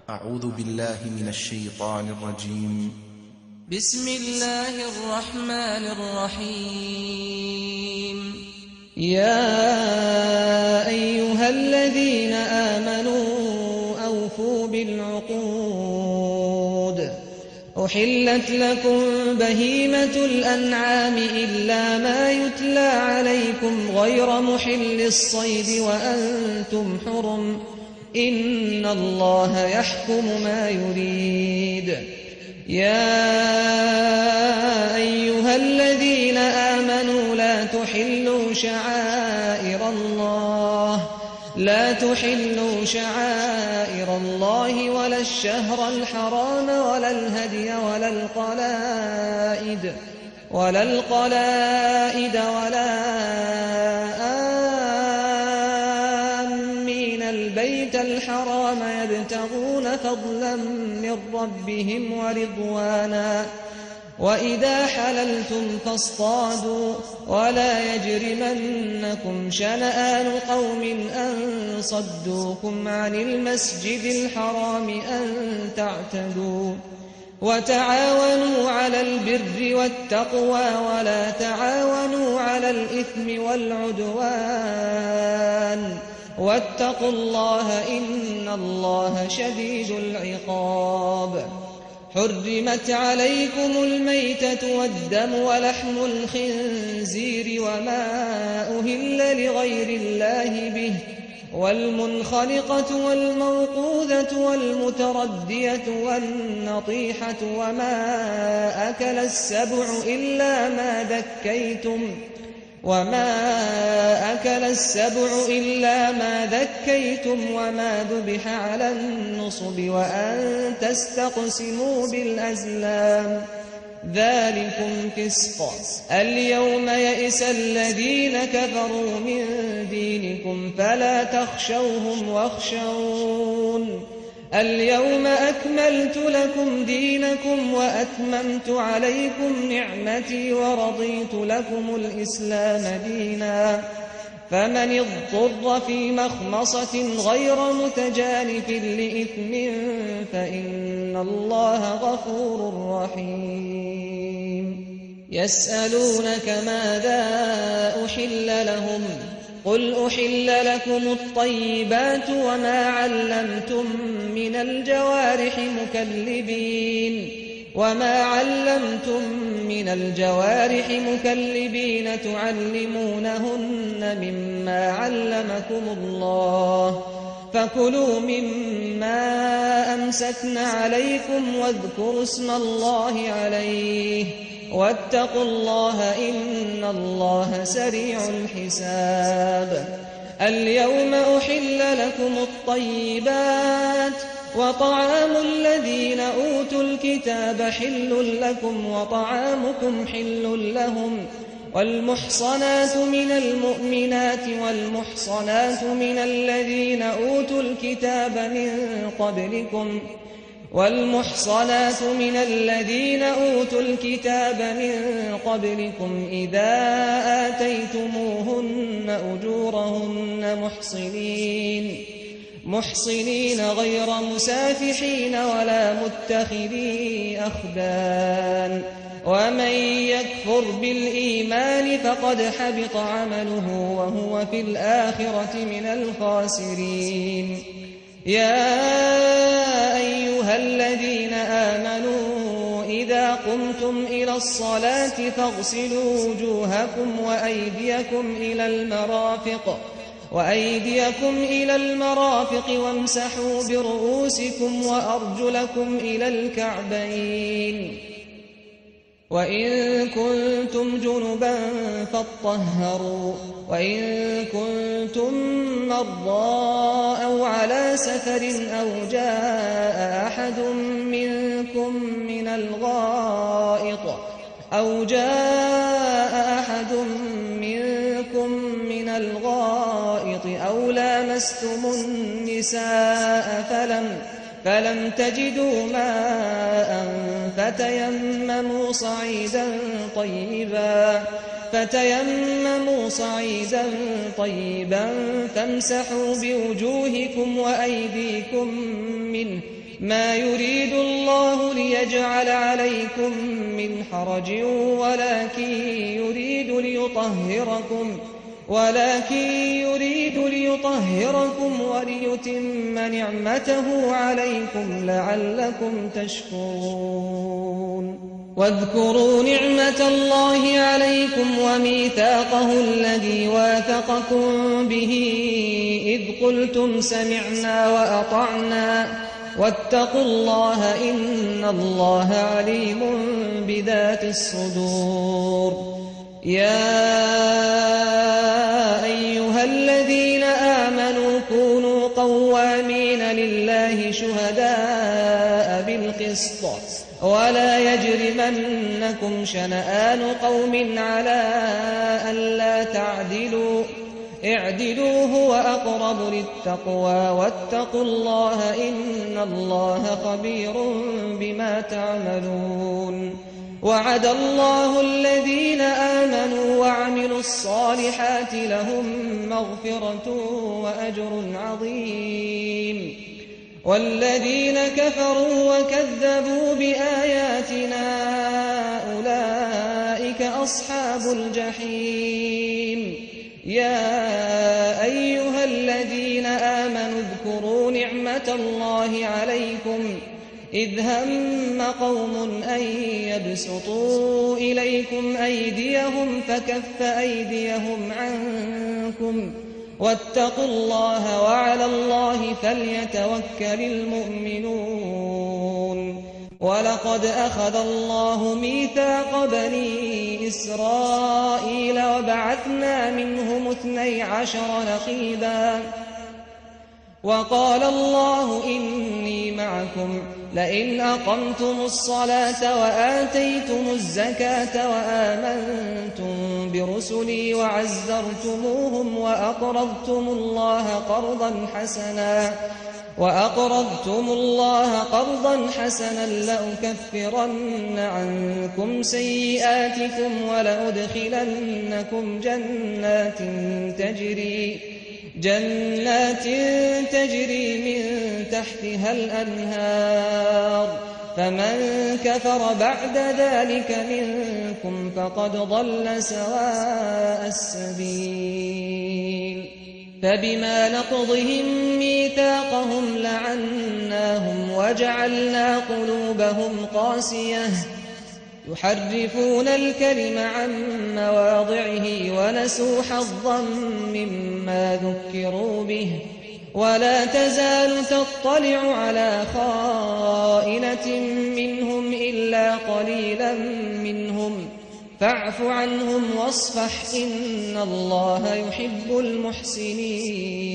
أعوذ بالله من الشيطان الرجيم. بسم الله الرحمن الرحيم. يا أيها الذين آمنوا أوفوا بالعقود. أحلت لكم بهيمة الأنعام إلا ما يتلى عليكم غير محل الصيد وأنتم حرم، إن الله يحكم ما يريد. يا أيها الذين آمنوا لا تحلوا شعائر الله ولا الشهر الحرام ولا الهدي ولا القلائد ولا آمين البيت الحرام يبتغون فضلا من ربهم ورضوانا. وإذا حللتم فاصطادوا ولا يجرمنكم شنآن قوم أن صدوكم عن المسجد الحرام أن تعتدوا. وتعاونوا على البر والتقوى ولا تعاونوا على الإثم والعدوان، واتقوا الله إن الله شديد العقاب. حرمت عليكم الميتة والدم ولحم الخنزير وما أهل لغير الله به، والمنخنقة والموقوذة والمتردية والنطيحة وما أكل السبع إلا ما ذكيتم وما ذبح على النصب وأن تستقسموا بالأزلام، ذلكم فسق. اليوم يئس الذين كفروا من دينكم فلا تخشوهم واخشون. اليوم أكملت لكم دينكم وأتممت عليكم نعمتي ورضيت لكم الإسلام دينا. فمن اضطر في مخمصة غير متجانف لإثم فإن الله غفور رحيم. يسألونك ماذا أحل لهم؟ قل أحل لكم الطيبات وما علمتم من الجوارح مكلبين تعلمونهن مما علمكم الله، فكلوا مما أمسكن عليكم واذكروا اسم الله عليه، واتقوا الله إن الله سريع الحساب. اليوم أحل لكم الطيبات وطعام الذين أوتوا الكتاب حل لكم وطعامكم حل لهم، والمحصنات من المؤمنات والمحصنات من الذين أوتوا الكتاب من قبلكم إذا آتيتموهن أجورهن محصنين غير مسافحين ولا متخذي أخدان. ومن يكفر بالإيمان فقد حبط عمله وهو في الآخرة من الخاسرين. يا أيها الذين آمنوا إذا قمتم إلى الصلاة فاغسلوا وجوهكم وأيديكم إلى المرافق وامسحوا برؤوسكم وأرجلكم إلى الكعبين، وإن كنتم جنبا فاطهروا، وإن كنتم مرضى أو على سفر أو جاء أحد منكم من الغائط أو لامستم النساء فلم تجدوا ماء فتيمموا صعيدا طيبا فامسحوا بوجوهكم وأيديكم منه ما يريد الله ليجعل عليكم من حرج ولكن يريد ليطهركم وليتم نعمته عليكم لعلكم تشكرون واذكروا نعمة الله عليكم وميثاقه الذي واثقكم به إذ قلتم سمعنا وأطعنا واتقوا الله إن الله عليم بذات الصدور يا أيها الذين آمنوا كونوا قوامين لله شهداء بالقسط ولا يجرمنكم شنآن قوم على ألا تعدلوا اعدلوا هو أقرب للتقوى واتقوا الله إن الله خبير بما تعملون وعد الله الذين آمنوا وعملوا الصالحات لهم مغفرة وأجر عظيم والذين كفروا وكذبوا بآياتنا أولئك أصحاب الجحيم يا أيها الذين آمنوا اذكروا نعمة الله عليكم إذ هم قوم أن يبسطوا إليكم أيديهم فكف أيديهم عنكم واتقوا الله وعلى الله فليتوكل المؤمنون ولقد أخذ الله ميثاق بني إسرائيل وبعثنا منهم 12 نقيبا وقال الله إني معكم لئن أقمتم الصلاة وآتيتم الزكاة وآمنتم برسلي وعزرتموهم وأقرضتم الله قرضا حسنا لأكفرن عنكم سيئاتكم ولأدخلنكم جنات تجري من تحتها الأنهار فمن كفر بعد ذلك منكم فقد ضل سواء السبيل فبما نقضهم ميثاقهم لعناهم وجعلنا قلوبهم قاسية يحرفون الكلم عن مواضعه ونسوا حظا مما ذكروا به ولا تزال تطلع على خائنة منهم إلا قليلا منهم فاعف عنهم واصفح إن الله يحب المحسنين